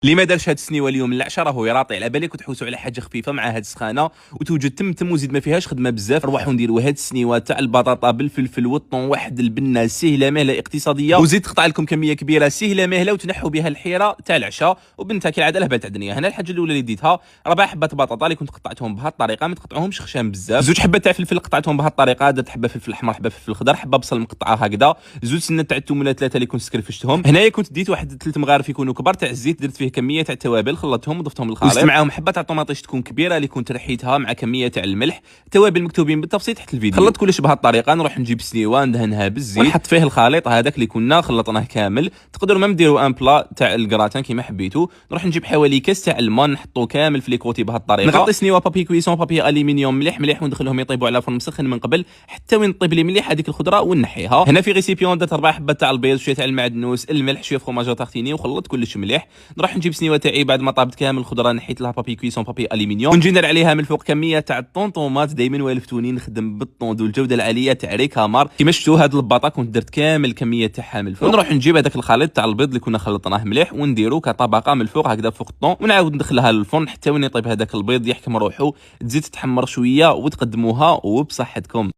اللي ما دارش هاد السنيوه اليوم العشاء راهو يراطي على بالك وتحوسوا على حاجه خفيفه مع هاد السخانه وتوجد تم وزيد ما فيهاش خدمه بزاف. نروحوا نديروا هاد السنيوه تاع البطاطا بالفلفل والطون، واحد البنه سهله مهله اقتصاديه، وزيد تقطع لكم كميه كبيره سهله مهله وتنحوا بها الحيره تاع العشاء. وبنتها كالعاده لهبه تاع الدنيا. هنا الحاجه الاولى اللي ديتها 4 حبات بطاطا اللي كنت قطعتهم بهاد الطريقه، ما تقطعوهمش خشام بزاف. 2 حبات تاع فلفل قطعتهم بهاد الطريقه، درت حبه فلفل احمر حبه فلفل خضر حبه بصل مقطعه هكذا، 2 سنات تاع الثوم ولا 3 اللي كنت سكرفشتهم. هنايا كنت ديت واحد 3 مغارف يكونوا كبار تاع الزيت، درت فيه كميه تاع التوابل خلطتهم وضفتهم للخليط، وزدت معاهم حبه تاع طوماطيش تكون كبيره اللي كنت رحيتها مع كميه تاع الملح. التوابل مكتوبين بالتفصيل تحت الفيديو. خلطت كلش بهذه الطريقه. نروح نجيب سنيوه ندهنها بالزيت ونحط فيه الخليط هذاك اللي كنا خلطناه كامل. تقدروا ما نديروا ان بلا تاع الكراتان كيما حبيتوا. نروح نجيب حوالي كاس تاع الماء نحطوه كامل في لي كوتي بهذه الطريقه. نغطي سنيوه بابي كويسون بابي الومنيوم مليح وندخلهم يطيبوا على فرن مسخن من قبل حتى وين طيب لي مليح هذيك الخضره ونحيها. هنا في ريسيبيون درت 4 حبات تاع البيض، شويه تاع المعدنوس، الملح، شويه فروماج تارتيني، وخلطت كلش مليح. نروح نجيب سنيوه تاعي بعد ما طابت كامل الخضره نحيت لها بابي كويسون بابي الومنيوم، ونجي ندير عليها من الفوق كميه تاع الطونطومات. دائما والفتوني نخدم بالطون ذو الجوده العاليه تاع ريكامار. كيما شفتوا هاد الباطا كنت درت كامل الكميه تاعها من الفوق. ونروح نجيب هذاك الخليط تاع البيض اللي كنا خلطناه مليح ونديرو كطبقه من الفوق هكذا فوق الطون، ونعاود ندخلها للفرن حتى وين يطيب هذاك البيض يحكم روحه، تزيد تحمر شويه وتقدموها وبصحتكم.